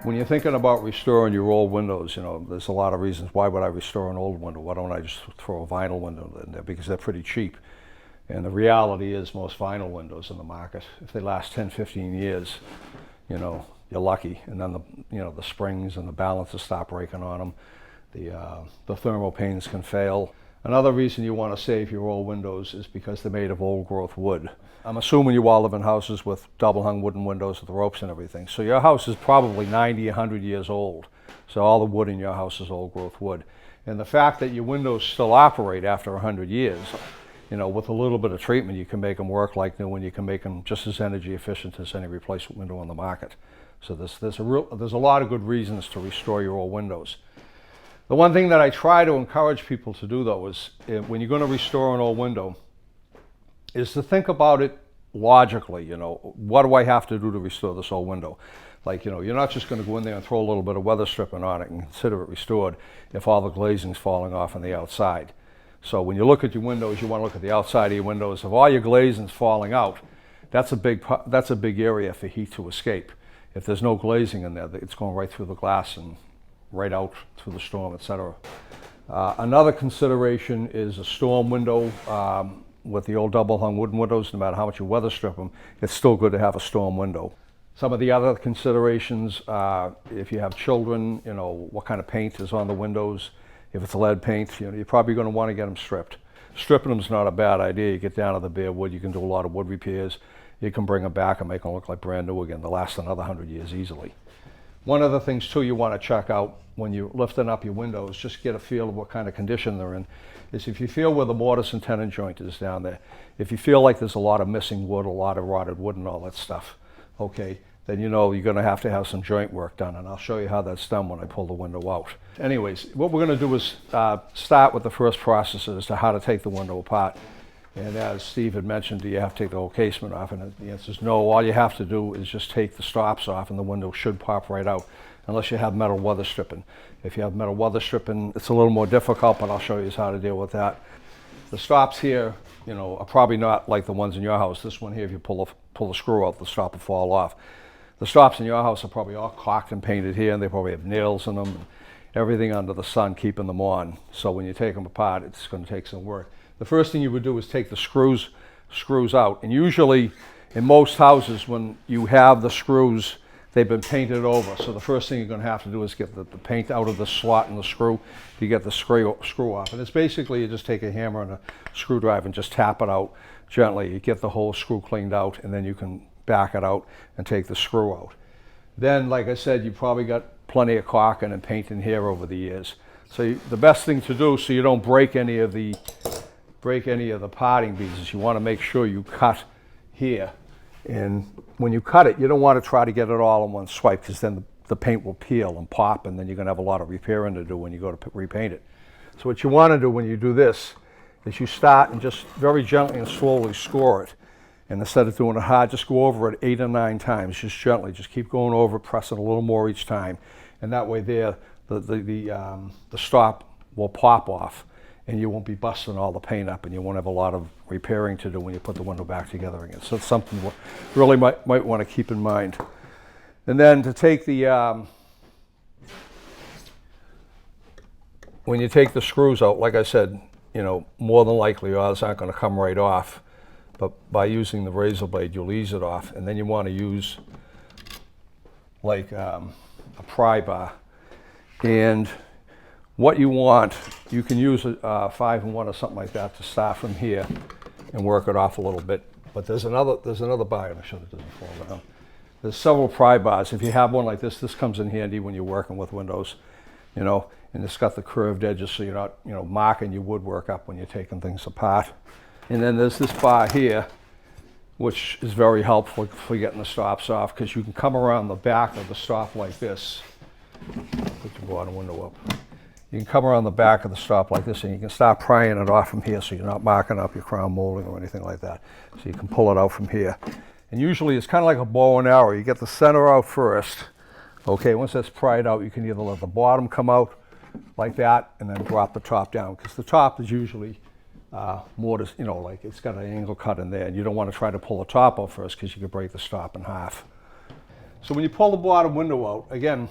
When you're thinking about restoring your old windows, you know, there's a lot of reasons. Why would I restore an old window? Why don't I just throw a vinyl window in there? Because they're pretty cheap. And the reality is most vinyl windows in the market, if they last 10, 15 years, you know, you're lucky. And then the springs and the balances stop breaking on them. The thermal panes can fail. Another reason you want to save your old windows is because they're made of old growth wood. I'm assuming you all live in houses with double hung wooden windows with ropes and everything. So your house is probably 90, 100 years old. So all the wood in your house is old growth wood. And the fact that your windows still operate after 100 years, you know, with a little bit of treatment, you can make them work like new and you can make them just as energy efficient as any replacement window on the market. So there's a lot of good reasons to restore your old windows. The one thing that I try to encourage people to do, though, is when you're going to restore an old window, is to think about it logically. You know, what do I have to do to restore this old window? Like, you know, you're not just going to go in there and throw a little bit of weather stripping on it and consider it restored if all the glazing's falling off on the outside. So when you look at your windows, you want to look at the outside of your windows. If all your glazing's falling out, that's a big area for heat to escape. If there's no glazing in there, it's going right through the glass and right out through the storm, etc. Another consideration is a storm window. With the old double hung wooden windows, no matter how much you weather strip them, it's still good to have a storm window. Some of the other considerations, if you have children, you know, what kind of paint is on the windows. If it's lead paint, you know, you're probably going to want to get them stripped. Stripping them is not a bad idea. You get down to the bare wood, you can do a lot of wood repairs. You can bring them back and make them look like brand new again. They'll last another 100 years easily. One of the things too you want to check out when you're lifting up your windows, just get a feel of what kind of condition they're in, is if you feel where the mortise and tenon joint is down there, if you feel like there's a lot of missing wood, a lot of rotted wood and all that stuff, okay, then you know you're going to have some joint work done, and I'll show you how that's done when I pull the window out. Anyways, what we're going to do is start with the first process as to how to take the window apart. And as Steve had mentioned, do you have to take the whole casement off? And the answer is no. All you have to do is just take the stops off and the window should pop right out, unless you have metal weather stripping. If you have metal weather stripping, it's a little more difficult, but I'll show you how to deal with that. The stops here, you know, are probably not like the ones in your house. This one here, if you pull the screw out, the stop will fall off. The stops in your house are probably all caulked and painted here, and they probably have nails in them, and everything under the sun keeping them on. So when you take them apart, it's going to take some work. The first thing you would do is take the screws out. And usually in most houses, when you have the screws, they've been painted over. So the first thing you're going to have to do is get the paint out of the slot in the screw to get the screw off. And it's basically you just take a hammer and a screwdriver and just tap it out gently. You get the whole screw cleaned out, and then you can back it out and take the screw out. Then, like I said, you probably got plenty of caulking and paint in here over the years. So the best thing to do, so you don't break any of the parting beads, is you want to make sure you cut here. And when you cut it, you don't want to try to get it all in one swipe, because then the paint will peel and pop, and then you're going to have a lot of repairing to do when you go to repaint it. So what you want to do when you do this is you start and just very gently and slowly score it. And instead of doing it hard, just go over it 8 or 9 times, just gently. Just keep going over it, pressing a little more each time. And that way there, the stop will pop off, and you won't be busting all the paint up, and you won't have a lot of repairing to do when you put the window back together again. So it's something you really might want to keep in mind. And then to take when you take the screws out, like I said, you know, more than likely yours aren't going to come right off. But by using the razor blade, you'll ease it off. And then you want to use like a pry bar. And what you want, you can use a 5-in-1 or something like that to start from here and work it off a little bit. But there's another bar, and I should have done it fall down. There's several pry bars. If you have one like this comes in handy when you're working with windows, you know, and it's got the curved edges so you're not, you know, marking your woodwork up when you're taking things apart. And then there's this bar here, which is very helpful for getting the stops off, because you can come around the back of the stop like this. Put your bottom window up. You can come around the back of the stop like this, and you can start prying it off from here, so you're not marking up your crown molding or anything like that. So you can pull it out from here. And usually it's kind of like a bow and arrow. You get the center out first. Okay, once that's pried out, you can either let the bottom come out like that and then drop the top down, because the top is usually more, you know, like it's got an angle cut in there, and you don't want to try to pull the top out first, because you could break the stop in half. So when you pull the bottom window out, again,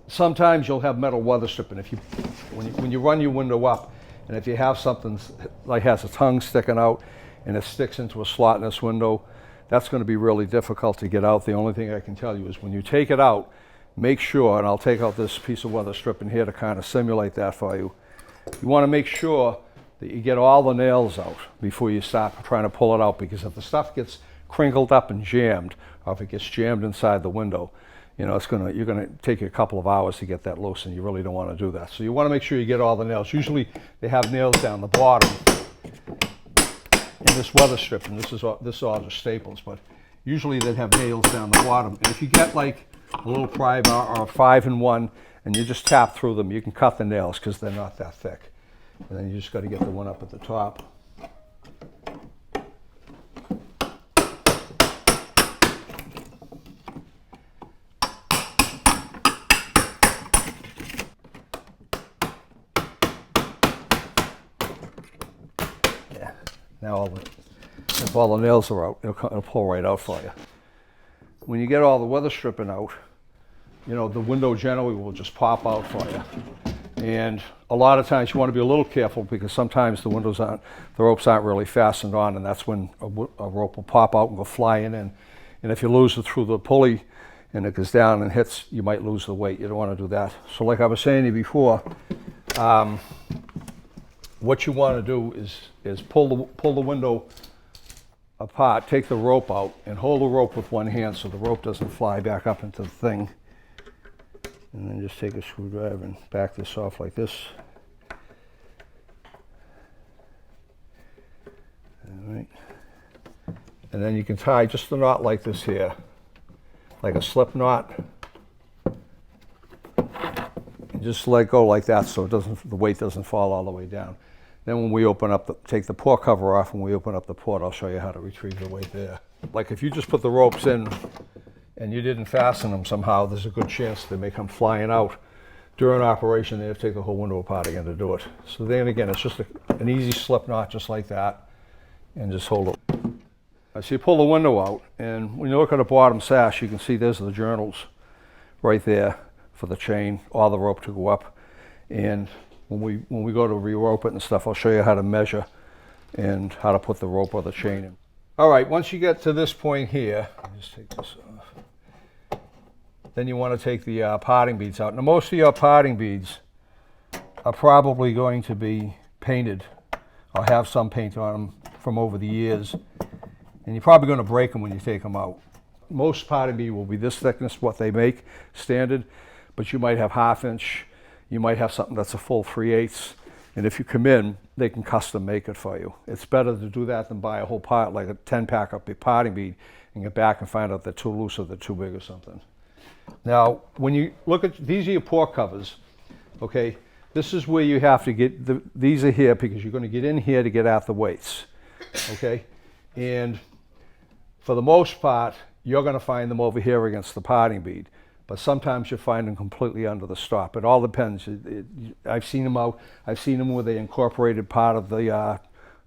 sometimes you'll have metal weather strip, and when you run your window up, and if you have something like has a tongue sticking out and it sticks into a slot in this window, that's going to be really difficult to get out. The only thing I can tell you is when you take it out, make sure, and I'll take out this piece of weather strip in here to kind of simulate that for you. You want to make sure that you get all the nails out before you start trying to pull it out, because if the stuff gets crinkled up and jammed, or if it gets jammed inside the window, you know, you're gonna take you a couple of hours to get that loose, and you really don't want to do that. So you want to make sure you get all the nails. Usually they have nails down the bottom in this weather strip, and this is all just staples, but usually they'd have nails down the bottom. And if you get like a little pry bar or a 5-in-1 and you just tap through them, you can cut the nails because they're not that thick. And then you just got to get the one up at the top. Now if all the nails are out, it'll pull right out for you. When you get all the weather stripping out, you know, the window generally will just pop out for you. And a lot of times you want to be a little careful, because sometimes the ropes aren't really fastened on, and that's when a rope will pop out and go flying in. And if you lose it through the pulley and it goes down and hits, you might lose the weight. You don't want to do that. So like I was saying to you before, what you want to do is pull the window apart, take the rope out, and hold the rope with one hand so the rope doesn't fly back up into the thing. And then just take a screwdriver and back this off like this. All right. And then you can tie just a knot like this here, like a slip knot. And just let go like that so the weight doesn't fall all the way down. Then when we open up, take the port cover off, and we open up the port, I'll show you how to retrieve the weight there. Like if you just put the ropes in and you didn't fasten them somehow, there's a good chance they may come flying out during operation. They have to take the whole window apart again to do it. So then again, it's just an easy slip knot just like that, and just hold it. So you pull the window out, and when you look at the bottom sash, you can see there's the journals right there for the chain or the rope to go up. And when we go to re-rope it and stuff, I'll show you how to measure and how to put the rope or the chain in. All right, once you get to this point here, let me just take this off. Then you want to take the parting beads out. Now most of your parting beads are probably going to be painted or have some paint on them from over the years. And you're probably going to break them when you take them out. Most parting bead will be this thickness, what they make standard, but you might have 1/2 inch. You might have something that's a full 3/8, and if you come in, they can custom make it for you. It's better to do that than buy a whole part, like a 10-pack of parting bead, and get back and find out they're too loose or they're too big or something. Now, when you look at, these are your port covers, okay? This is where you have to get, these are here because you're going to get in here to get at the weights, okay? And for the most part, you're going to find them over here against the parting bead. But sometimes you find them completely under the stop. It all depends. I've seen them out. I've seen them where they incorporated part of the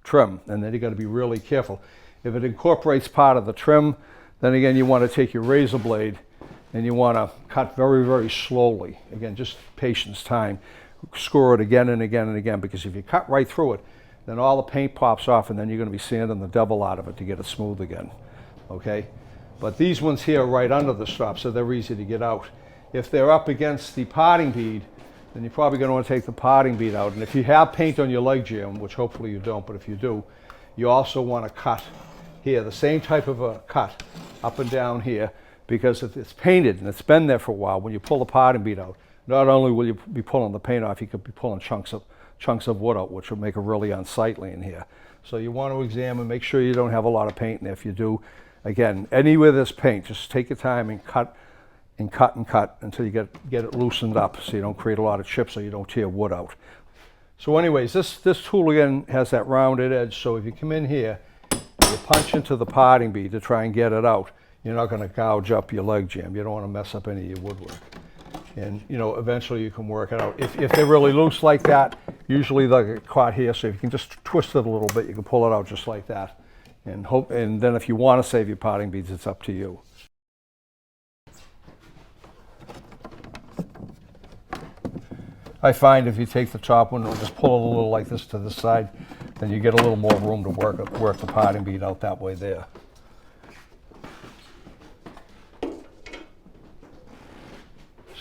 trim, and then you got to be really careful. If it incorporates part of the trim, then again you want to take your razor blade and you want to cut very, very slowly. Again, just patience, time. Screw it again and again and again, because if you cut right through it, then all the paint pops off, and then you're going to be sanding the devil out of it to get it smooth again. Okay? But these ones here are right under the strap, so they're easy to get out. If they're up against the parting bead, then you're probably going to want to take the parting bead out. And if you have paint on your leg jam, which hopefully you don't, but if you do, you also want to cut here, the same type of a cut up and down here, because if it's painted and it's been there for a while, when you pull the parting bead out, not only will you be pulling the paint off, you could be pulling chunks of wood out, which will make it really unsightly in here. So you want to examine, make sure you don't have a lot of paint in there. If you do, again, anywhere there's paint, just take your time and cut and cut and cut until you get it loosened up, so you don't create a lot of chips or you don't tear wood out. So anyways, this tool again has that rounded edge, so if you come in here, you punch into the parting bead to try and get it out, you're not going to gouge up your leg jam. You don't want to mess up any of your woodwork. And you know, eventually you can work it out. If they're really loose like that, usually they'll get caught here, so if you can just twist it a little bit, you can pull it out just like that. And then if you want to save your parting beads, it's up to you. I find if you take the top window and just pull it a little like this to this side, then you get a little more room to work the parting bead out that way there.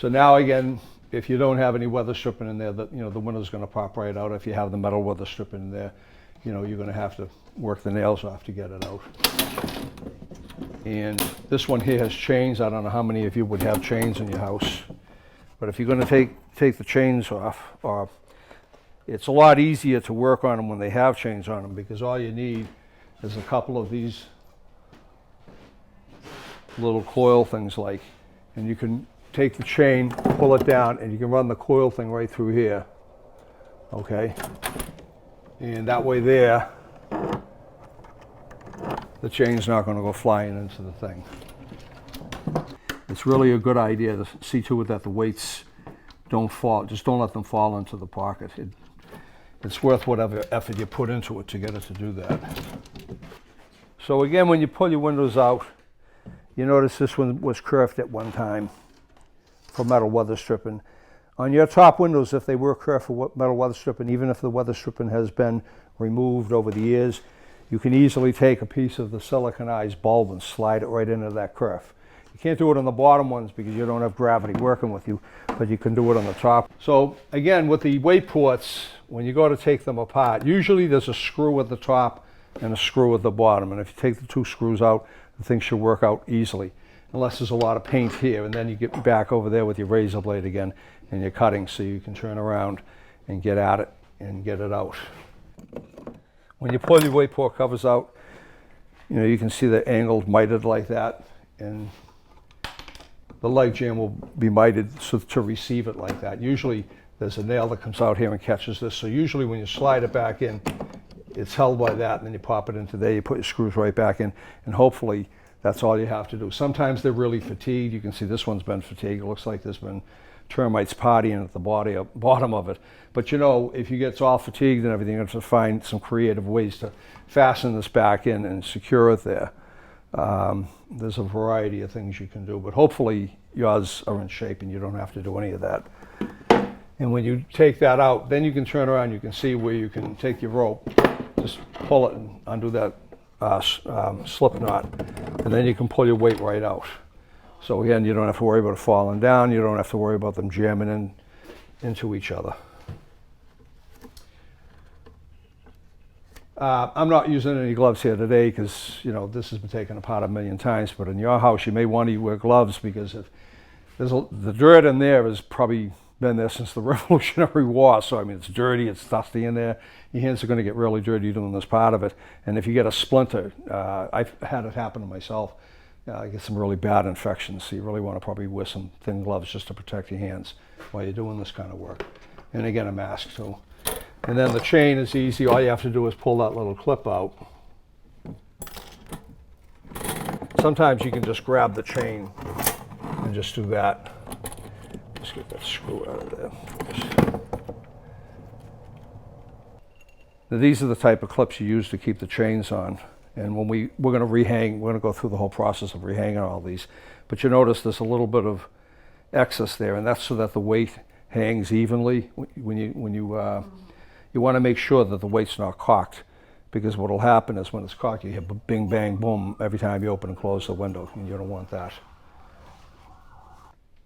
So now again, if you don't have any weather stripping in there, the window's going to pop right out. If you have the metal weather stripping in there, you're going to have to work the nails off to get it out. And this one here has chains. I don't know how many of you would have chains in your house, but if you're going to take the chains off, it's a lot easier to work on them when they have chains on them, because all you need is a couple of these little coil things and you can take the chain, pull it down, and you can run the coil thing right through here, okay? And that way there, the chain's not going to go flying into the thing. It's really a good idea to see to it that the weights don't fall. Just don't let them fall into the pocket. It's worth whatever effort you put into it to get it to do that. So again, when you pull your windows out, you notice this one was curved at one time for metal weather stripping. On your top windows, if they were curved for metal weather stripping, even if the weather stripping has been removed over the years, you can easily take a piece of the siliconized bulb and slide it right into that curve. You can't do it on the bottom ones because you don't have gravity working with you, but you can do it on the top. So again, with the weight ports, when you go to take them apart, usually there's a screw at the top and a screw at the bottom. And if you take the two screws out, the thing should work out easily, unless there's a lot of paint here. And then you get back over there with your razor blade again and you're cutting, so you can turn around and get at it and get it out. When you pull your weight port covers out, you can see the angled mitered like that, and the leg jam will be mitered so to receive it like that. Usually there's a nail that comes out here and catches this, so usually when you slide it back in, it's held by that, and then you pop it into there, you put your screws right back in, and hopefully that's all you have to do. Sometimes they're really fatigued. You can see this one's been fatigued. It looks like there's been termites partying at the bottom of it. But if you get all fatigued and everything, you have to find some creative ways to fasten this back in and secure it there. There's a variety of things you can do, but hopefully yours are in shape and you don't have to do any of that. And when you take that out, then you can turn around, you can see where you can take your rope, just pull it and undo that slip knot, and then you can pull your weight right out. So again, you don't have to worry about it falling down, you don't have to worry about them jamming into each other. I'm not using any gloves here today because this has been taken apart a million times, but in your house you may want to wear gloves, because if the dirt in there has probably been there since the Revolutionary War. So it's dirty, it's dusty in there. Your hands are going to get really dirty doing this part of it. And if you get a splinter, I've had it happen to myself. I get some really bad infections. So you really want to probably wear some thin gloves just to protect your hands while you're doing this kind of work. And again, a mask too. And then the chain is easy. All you have to do is pull that little clip out. Sometimes you can just grab the chain and just do that. Just get that screw out of there. Now, these are the type of clips you use to keep the chains on. And when we're going to rehang, we're going to go through the whole process of rehanging all these. But you notice there's a little bit of excess there, and that's so that the weight hangs evenly. You want to make sure that the weight's not cocked, because what will happen is when it's cocked, you hit bing, bang, boom every time you open and close the window, and you don't want that.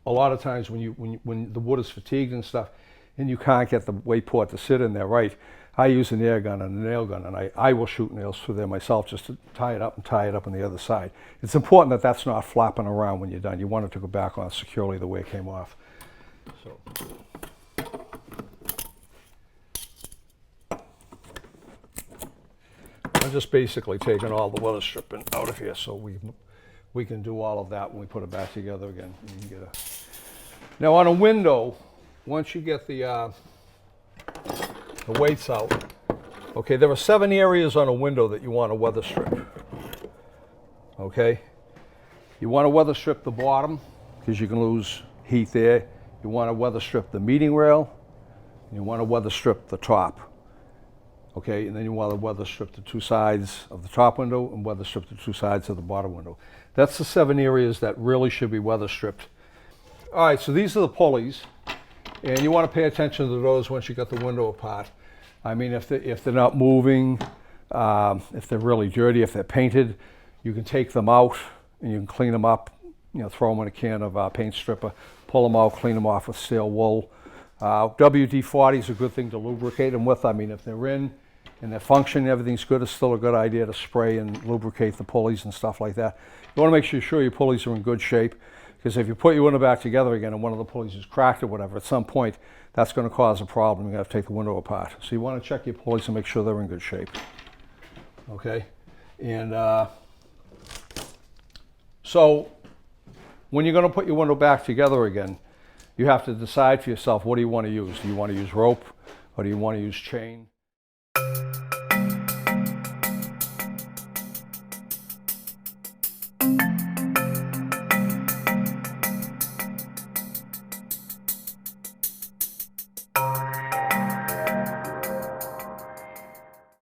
A lot of times when the wood is fatigued and stuff, and you can't get the weight port to sit in there right, I use an air gun and a nail gun, and I will shoot nails through there myself just to tie it up on the other side. It's important that that's not flapping around when you're done. You want it to go back on securely the way it came off. So. I'm just basically taking all the weather stripping out of here so we can do all of that when we put it back together again. You can get Now on a window, once you get the weights out, okay, there are 7 areas on a window that you want to weather strip. Okay, you want to weather strip the bottom because you can lose heat there. You want to weather strip the meeting rail. You want to weather strip the top. Okay, and then you want to weather strip the 2 sides of the top window and weather strip the 2 sides of the bottom window. That's the 7 areas that really should be weather stripped. All right, so these are the pulleys. And you want to pay attention to those once you got the window apart. I mean, if they're not moving, if they're really dirty, if they're painted, you can take them out and you can clean them up. You know, throw them in a can of paint stripper, pull them out, clean them off with steel wool. WD-40 is a good thing to lubricate them with. I mean, if they're in and they're functioning, everything's good, it's still a good idea to spray and lubricate the pulleys and stuff like that. You want to make sure your pulleys are in good shape, because if you put your window back together again and one of the pulleys is cracked or whatever, at some point, that's going to cause a problem. You're going to have to take the window apart. So you want to check your pulleys and make sure they're in good shape. Okay? And so when you're going to put your window back together again, you have to decide for yourself, what do you want to use? Do you want to use rope or do you want to use chain?